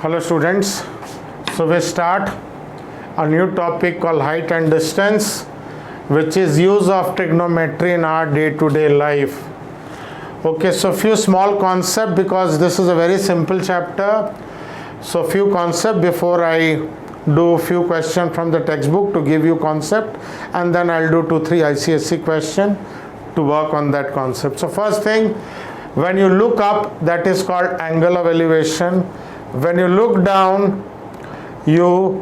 Hello students, so we start a new topic called height and distance, which is use of trigonometry in our day-to-day life. Okay, so few small concept because this is a very simple chapter. So few concept before I do few question from the textbook to give you concept, and then I'll do 2-3 ICSE question to work on that concept. So first thing, when you look up, that is called angle of elevation. When you look down, you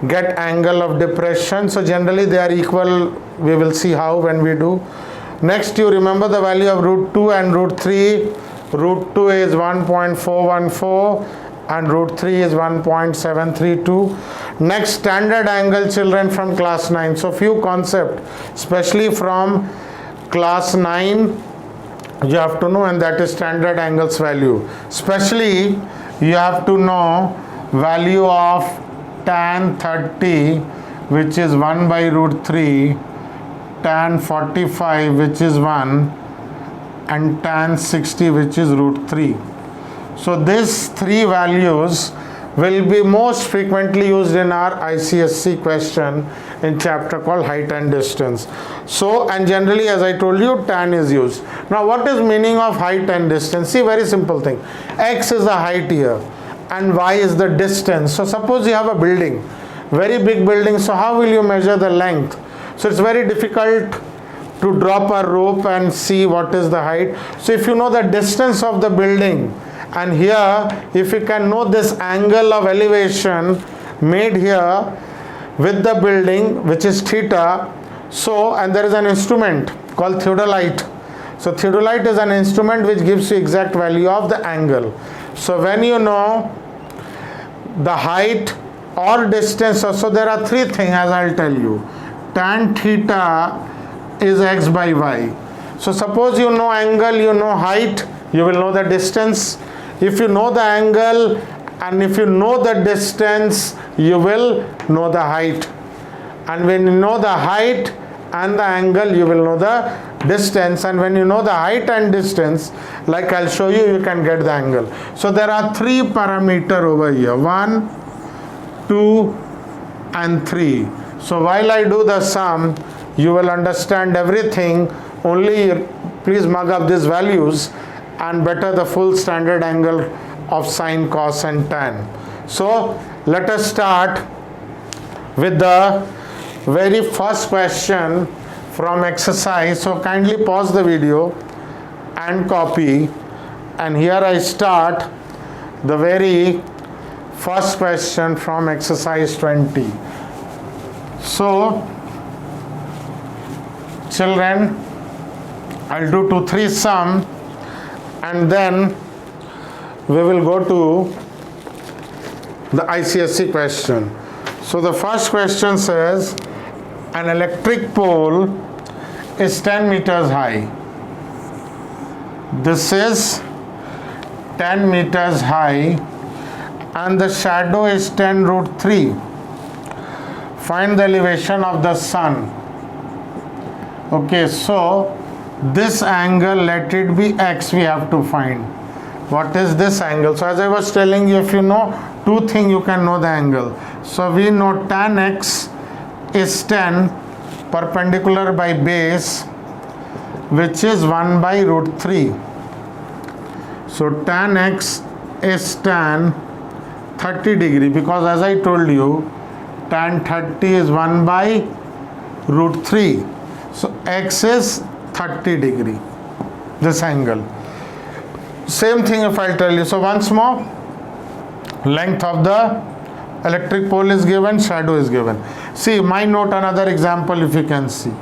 get angle of depression. So generally they are equal. We will see how when we do. Next, you remember the value of root 2 and root 3. Root 2 is 1.414 and root 3 is 1.732. Next, standard angle, children, from class 9. So few concept, especially from class 9, you have to know, and that is standard angles value. Especially you have to know value of tan 30, which is 1 by root 3, tan 45, which is 1, and tan 60, which is root 3. So these three values will be most frequently used in our ICSE question in chapter called height and distance. So, and generally, as I told you, tan is used. Now what is meaning of height and distance? See, very simple thing. X is the height here and y is the distance. So suppose you have a building, very big building, so how will you measure the length? So it's very difficult to drop a rope and see what is the height. So if you know the distance of the building, and here if you can know this angle of elevation made here with the building, which is theta, so, and there is an instrument called theodolite. So theodolite is an instrument which gives you exact value of the angle. So when you know the height or distance, so there are three things, as I'll tell you. Tan theta is x by y. So suppose you know angle, you know height, you will know the distance. If you know the angle and if you know the distance, you will know the height. And when you know the height and the angle, you will know the distance. And when you know the height and distance, like I'll show you, you can get the angle. So there are three parameters over here, 1, 2 and 3. So while I do the sum, you will understand everything. Only please mug up these values and better the full standard angle of sine, cos and tan. So let us start with the very first question from exercise. So kindly pause the video and copy, and here I start the very first question from exercise 20. So children, I'll do 2-3 sum and then we will go to the ICSE question. So the first question says an electric pole is 10 meters high. This is 10 meters high and the shadow is 10 root 3. Find the elevation of the sun. Okay, so this angle, let it be x, we have to find. What is this angle? So as I was telling you, if you know two things, you can know the angle. So we know tan x is 10 perpendicular by base, which is 1 by root 3. So tan x is tan 30 degree, because as I told you, tan 30 is 1 by root 3. So x is 30 degree, this angle. Same thing if I tell you. So once more, length of the electric pole is given, shadow is given. See, my note another example if you can see.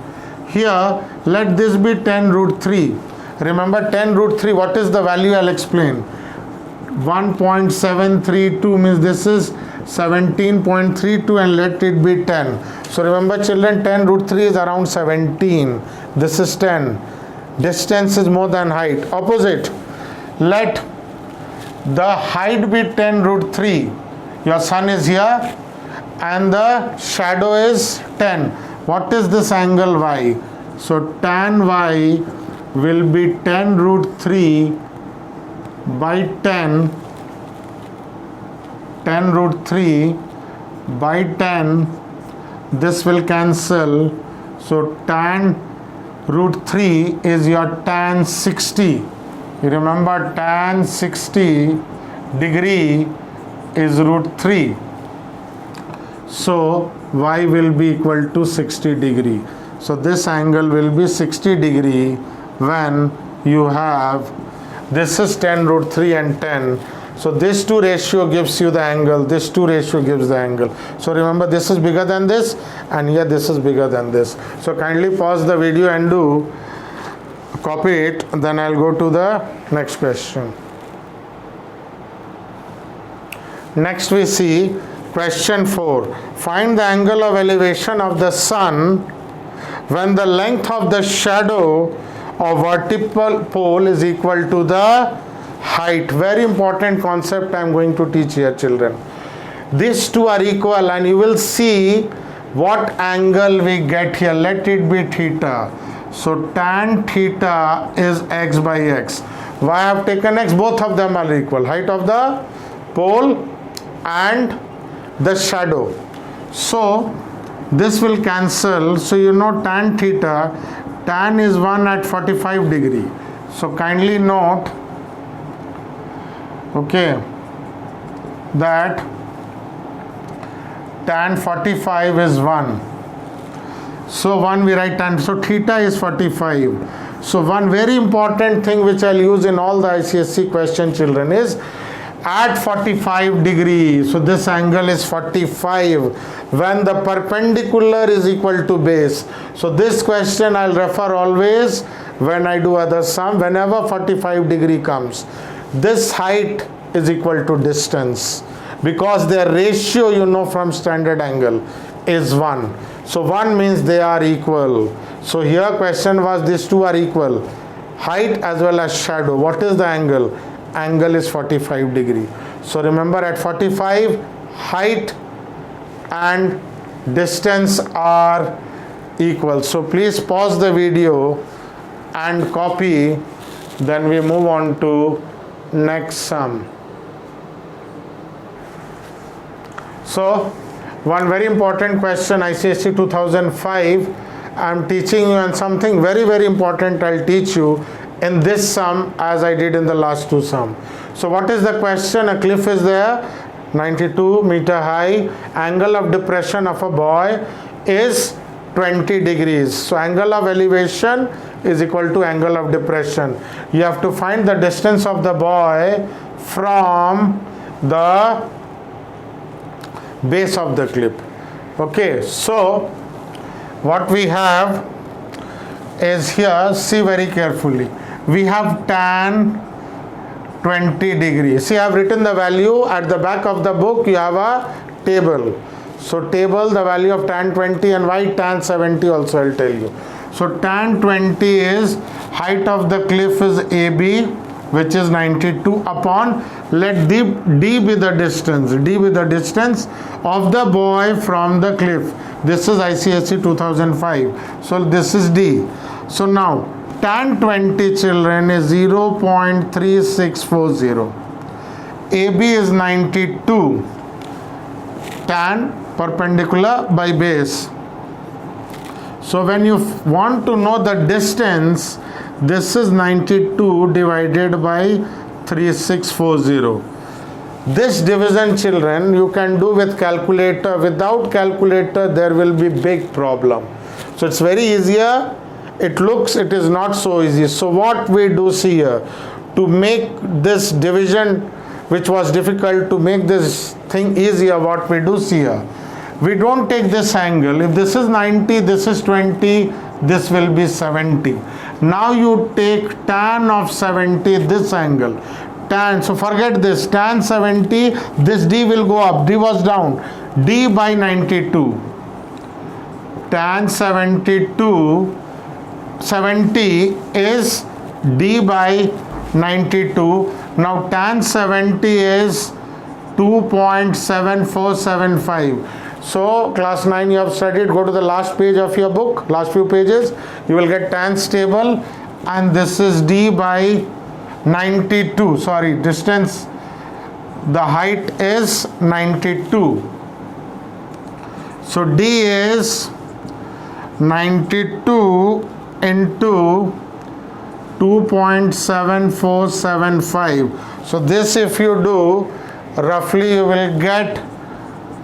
Here, let this be 10 root 3. Remember 10 root 3, what is the value? I'll explain. 1.732 means this is 17.32 and let it be 10. So remember children, 10 root 3 is around 17. This is 10. Distance is more than height. Opposite. Let the height be 10 root 3. Your sun is here and the shadow is 10. What is this angle y? So tan y will be 10 root 3 by 10 10 root 3 by 10, this will cancel. So tan root 3 is your tan 60. You remember tan 60 degree is root 3. So y will be equal to 60 degree. So this angle will be 60 degree when you have, this is 10 root 3 and 10. So this 2 ratio gives you the angle, this 2 ratio gives the angle. So remember, this is bigger than this, and here this is bigger than this. So kindly pause the video and do copy it, then I'll go to the next question. Next we see question 4. Find the angle of elevation of the sun when the length of the shadow of vertical pole is equal to the height. Very important concept I am going to teach here, children. These two are equal and you will see what angle we get here. Let it be theta. So tan theta is x by x. Why I have taken x? Both of them are equal. Height of the pole and the shadow. So this will cancel. So you know tan theta, tan is 1 at 45 degree. So kindly note, okay, that tan 45 is 1. So 1 we write tan. So theta is 45. So one very important thing which I'll use in all the ICSE question, children, is at 45 degrees. So this angle is 45 when the perpendicular is equal to base. So this question I'll refer always when I do other sum. Whenever 45 degree comes, this height is equal to distance, because their ratio, you know from standard angle, is 1. So 1 means they are equal. So here question was these two are equal, height as well as shadow. What is the angle? Angle is 45 degree. So remember, at 45, height and distance are equal. So please pause the video and copy, then we move on to next sum. So one very important question, ICSE 2005, I am teaching you, and something very very important I'll teach you in this sum as I did in the last two sum. So what is the question? A cliff is there, 92 meter high, angle of depression of a boy is 20 degrees. So angle of elevation is equal to angle of depression. You have to find the distance of the boy from the base of the cliff. Okay, so what we have is here, see very carefully, we have tan 20 degrees. See, I have written the value at the back of the book. You have a table. So table, the value of tan 20, and why tan 70 also I'll tell you. So tan 20 is, height of the cliff is AB, which is 92 upon, let d be the distance, d be the distance of the boy from the cliff. This is ICSE 2005. So this is d. So now tan 20, children, is 0.3640. AB is 92. Tan perpendicular by base. So when you want to know the distance, this is 92 divided by 3640. This division, children, you can do with calculator. Without calculator, there will be big problem. So it's very easier. It looks, it is not so easy. So what we do see here, to make this division, which was difficult, to make this thing easier, what we do see here, we don't take this angle. If this is 90, this is 20, this will be 70. Now you take tan of 70, this angle. Tan, so forget this, tan 70, this d will go up, d was down, d by 92. Tan 72, 70 is d by 92. Now tan 70 is 2.7475. So class 9 you have studied, go to the last page of your book, last few pages, you will get tan stable, and this is d by 92, sorry, distance, the height is 92. So D is 92 into 2.7475. so this if you do, roughly you will get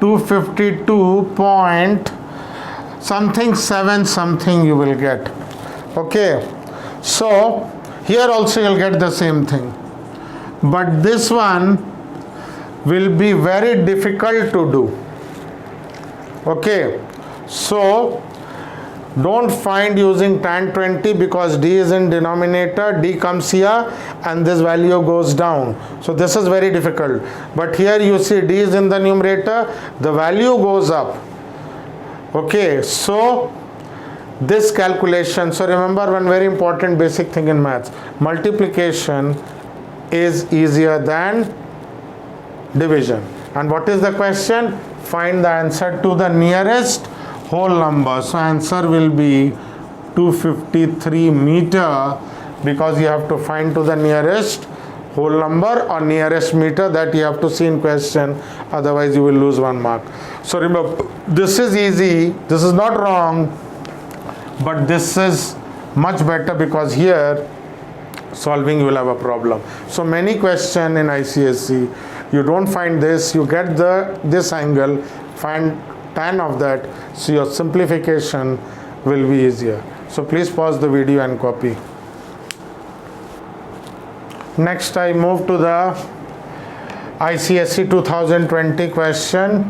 252 point something 7 something you will get. Okay, so here also you'll get the same thing, but this one will be very difficult to do. Okay, so don't find using tan 20 because D is in denominator, D comes here and this value goes down. So this is very difficult. But here you see D is in the numerator, the value goes up. Okay, so this calculation, so remember one very important basic thing in maths, multiplication is easier than division. And what is the question? Find the answer to the nearest whole number. So answer will be 253 meter, because you have to find to the nearest whole number or nearest meter, that you have to see in question, otherwise you will lose 1 mark. So remember, this is easy, this is not wrong, but this is much better because here solving you will have a problem. So many question in ICSE, you don't find this, you get this angle, find tan of that, so your simplification will be easier. So please pause the video and copy. Next I move to the ICSE 2020 question,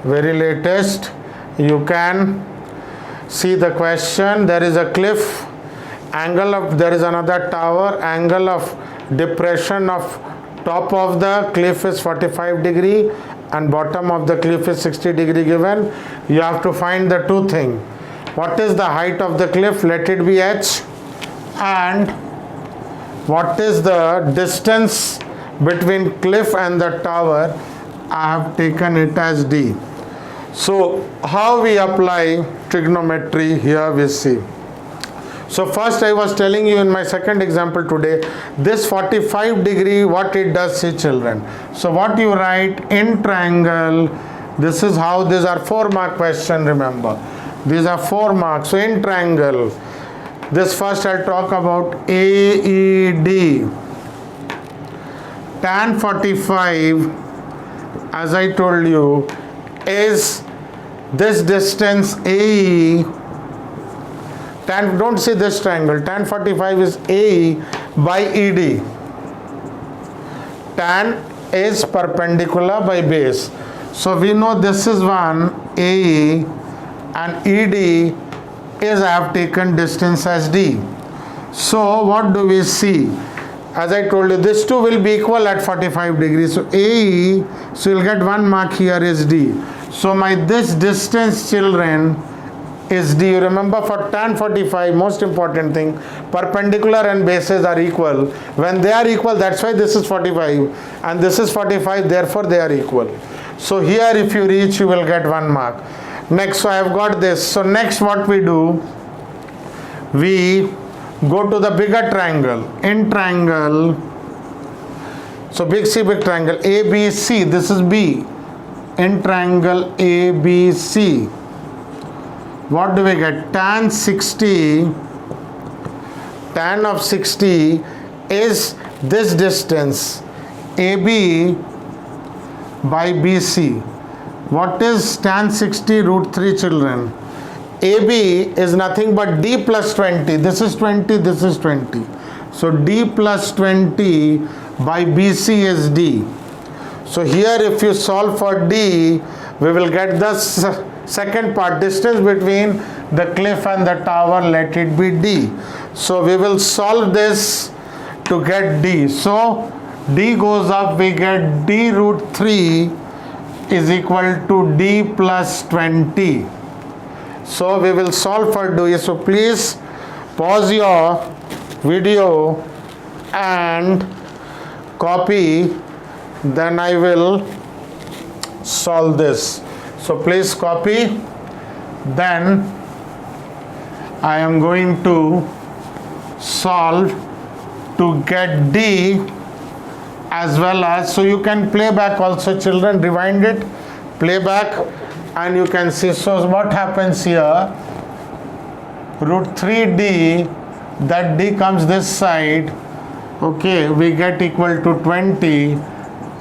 very latest. You can see the question. There is a cliff, angle of, there is another tower, angle of depression of top of the cliff is 45 degree and bottom of the cliff is 60 degree given. You have to find the two things. What is the height of the cliff? Let it be h. And what is the distance between cliff and the tower? I have taken it as d. So how we apply trigonometry, here we see. So first I was telling you in my second example today, this 45 degree, what it does, see children. So what you write in triangle, this is how, these are 4 mark question, remember. These are 4 marks. So in triangle, this first I'll talk about AED. Tan 45, as I told you, is this distance AE. Tan, don't see this triangle, tan 45 is AE by ED. Tan is perpendicular by base. So we know this is one AE and ED is, I have taken distance as D. So what do we see? As I told you, this two will be equal at 45 degrees. So AE, so you'll get 1 mark here is D. So my this distance, children, is D. You remember for tan 45, most important thing, perpendicular and bases are equal. When they are equal, that's why this is 45 and this is 45, therefore they are equal. So here if you reach, you will get 1 mark. Next, so I have got this. So next what we do, we go to the bigger triangle. In triangle, so big C, big triangle, ABC, this is B. In triangle ABC, what do we get? Tan 60, tan of 60 is this distance AB by BC. What is tan 60 root 3, children? AB is nothing but D plus 20. This is 20, this is 20. So D plus 20 by BC is D. So here if you solve for D, we will get the second part, distance between the cliff and the tower, let it be D. So we will solve this to get D. So D goes up, we get D root 3 is equal to D plus 20. So we will solve for D. So please pause your video and copy, then I will solve this. So please copy, then I am going to solve to get D as well as, so you can play back also, children, rewind it, play back, and you can see. So what happens here, root 3d, that d comes this side, okay, we get equal to 20,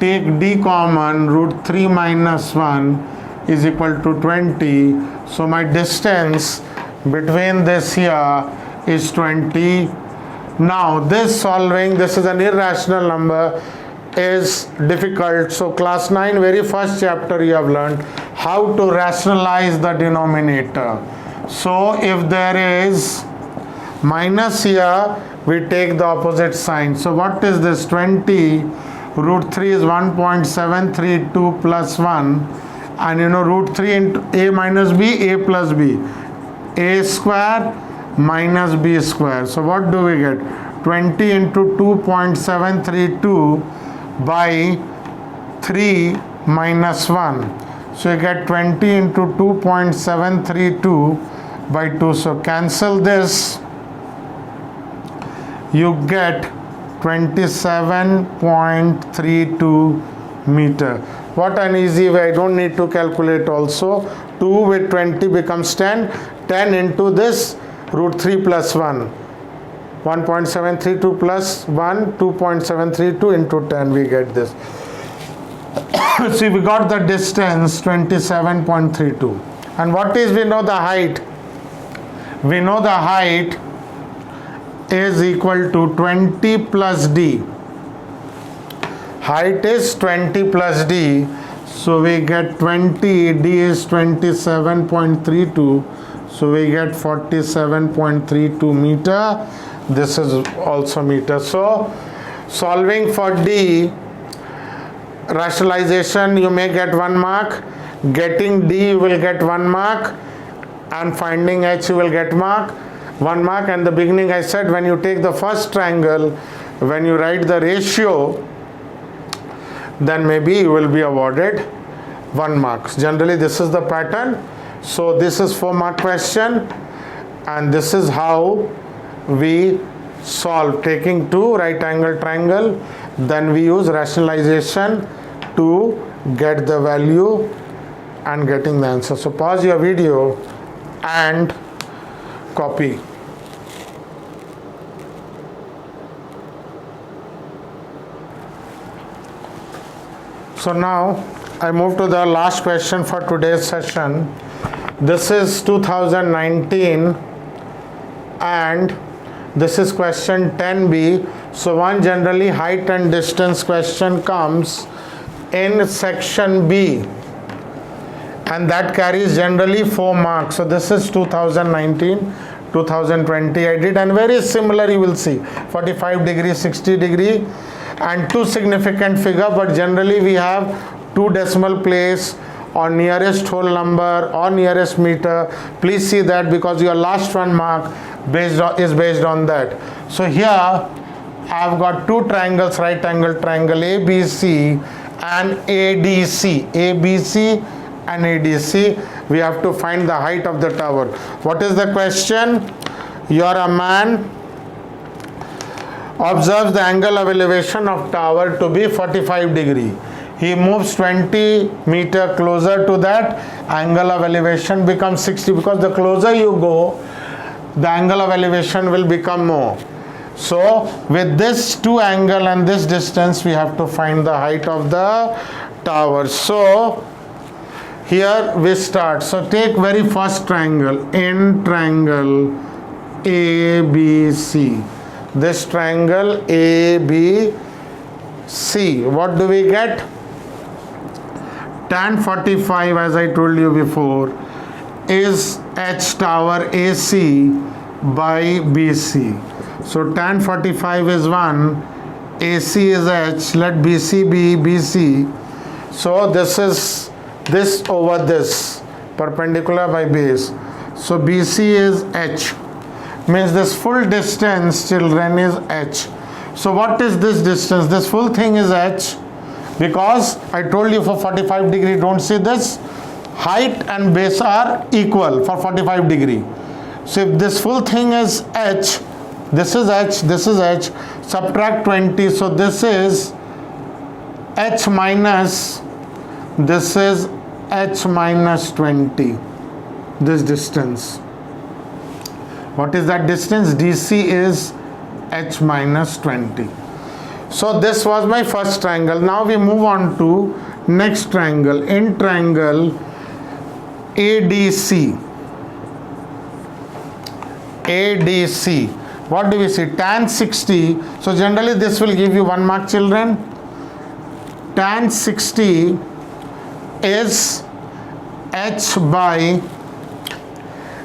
take d common, root 3 minus 1 is equal to 20, so my distance between this here is 20. Now this solving, this is an irrational number, is difficult. So class 9 very first chapter you have learned how to rationalize the denominator. So if there is minus here, we take the opposite sign. So what is this? 20 root 3 is 1.732 plus 1, and you know root 3 into a minus b, a plus b, a square minus b square. So what do we get? 20 into 2.732 by 3 minus 1. So you get 20 into 2.732 by 2. So cancel this. You get 27.32 meter. What an easy way. I don't need to calculate also. 2 with 20 becomes 10. 10 into this root 3 plus 1. 1.732 plus 1, 2.732 into 10, we get this. See, we got the distance 27.32. And what is, we know the height? We know the height is equal to 20 plus d. Height is 20 plus d. So we get 20, d is 27.32. So we get 47.32 meter. This is also meter. So solving for d, rationalization, you may get 1 mark. Getting d, you will get 1 mark. And finding h, you will get 1 mark. And the beginning I said, when you take the first triangle, when you write the ratio, then maybe you will be awarded 1 mark. Generally this is the pattern. So this is 4 mark question, and this is how we solve, taking 2 right angle triangle, then we use rationalization to get the value and getting the answer. So pause your video and copy. So now I move to the last question for today's session. This is 2019 and this is question 10b. So one generally height and distance question comes in section B, and that carries generally 4 marks. So this is 2019, 2020 I did, and very similar you will see 45 degree, 60 degree, and 2 significant figure, but generally we have 2 decimal place or nearest whole number or nearest meter. Please see that, because your last 1 mark is based on that. So here I have got 2 triangles, right angle triangle ABC and ADC. ABC and ADC. We have to find the height of the tower. What is the question? You are a man, observes the angle of elevation of tower to be 45 degree. He moves 20 meter closer to that, angle of elevation becomes 60, because the closer you go, the angle of elevation will become more. So with this 2 angle and this distance, we have to find the height of the tower. So here we start. So take very first triangle, in triangle ABC. This triangle ABC, what do we get? Tan 45, as I told you before, is H tower AC by BC. So tan 45 is 1, AC is H, let BC be BC. So this is this over this, perpendicular by base. So BC is H, means this full distance, children, is H. So what is this distance? This full thing is H, because I told you for 45 degree, don't see this, height and base are equal for 45 degree. So if this full thing is H, this is H, this is H, subtract 20, so this is h minus, this is h minus 20, this distance. What is that distance? DC is h minus 20. So this was my first triangle. Now we move on to next triangle. In triangle ADC, what do we see? Tan 60. So generally this will give you 1 mark, children. Tan 60 is h by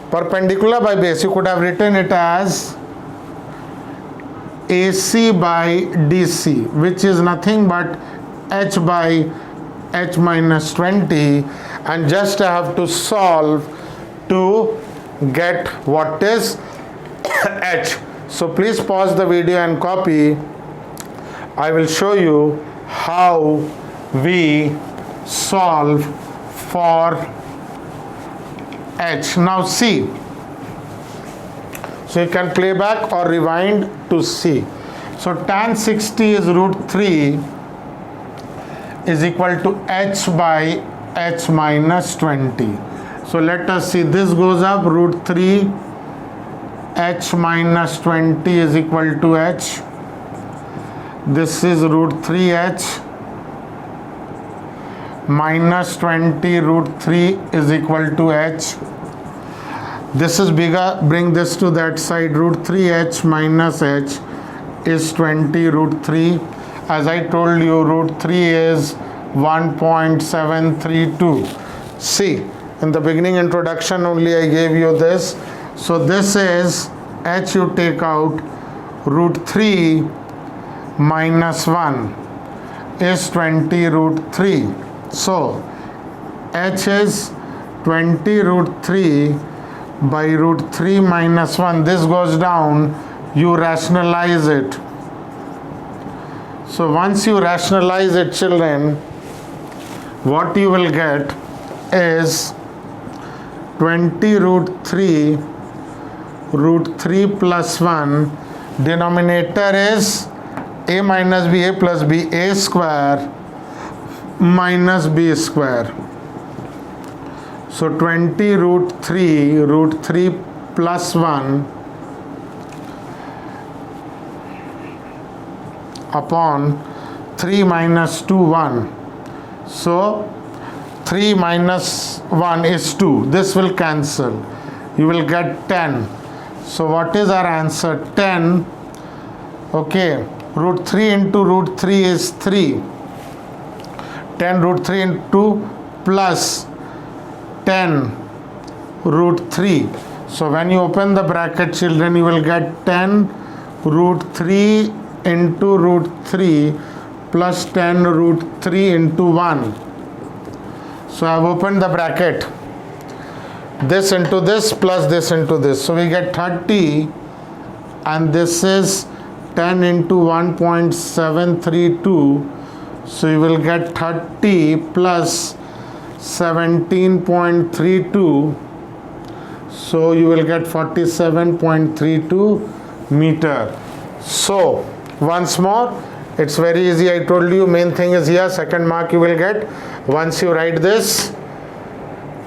perpendicular by base. You could have written it as AC by DC, which is nothing but h by h minus 20, and just I have to solve to get what is h. So please pause the video and copy. I will show you how we solve for h. Now see, so you can play back or rewind to see. So tan 60 is root 3 is equal to h by h minus 20. So let us see, this goes up, root 3 h minus 20 is equal to h. This is root 3h minus 20 root 3 is equal to h. This is bigger, bring this to that side, root 3h minus h is 20 root 3. As I told you, root 3 is 1.732. See, in the beginning introduction only I gave you this. So this is h, you take out, root 3 minus 1 is 20 root 3. So h is 20 root 3 by root 3 minus 1. This goes down, you rationalize it. So once you rationalize it, children, what you will get is 20 root 3 plus 1, denominator is a minus b, a plus b, a square minus b square. So 20 root 3 plus 1 upon 3 minus 2, 1. So 3 minus 1 is 2. This will cancel. You will get 10. So what is our answer? 10. Okay. Root 3 into root 3 is 3. 10 root 3 into plus 10 root 3. So when you open the bracket, children, you will get 10 root 3 into root 3 plus 10 root 3 into 1. So I have opened the bracket. This into this plus this into this. So we get 30, and this is 10 into 1.732. So you will get 30 plus 17.32. So you will get 47.32 meter. So once more, it's very easy. I told you, main thing is here, second mark you will get. Once you write this,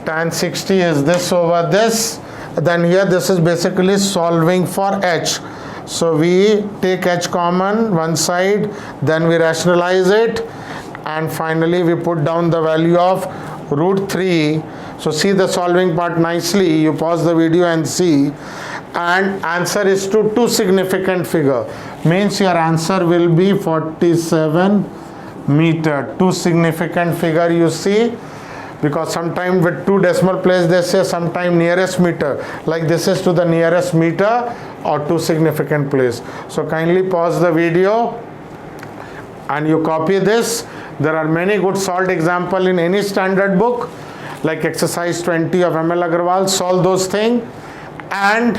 tan 60 is this over this, then here this is basically solving for h. So we take h common one side, then we rationalize it, and finally we put down the value of root 3. So see the solving part nicely. You pause the video and see, and answer is to two significant figure, means your answer will be 47 meter. Two significant figure you see, because sometime with two decimal place they say sometime nearest meter, like this is to the nearest meter or two significant place. So kindly pause the video and you copy this. There are many good solved example in any standard book, like exercise 20 of ML Agarwal. Solve those things and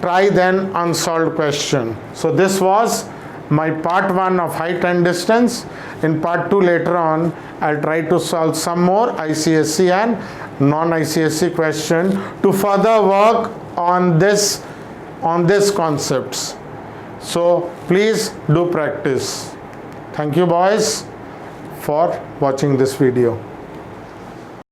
try then unsolved question. So this was my part 1 of height and distance. In part 2 later on, I'll try to solve some more ICSE and non-ICSE question to further work on this concepts. So please do practice. Thank you, boys. for watching this video.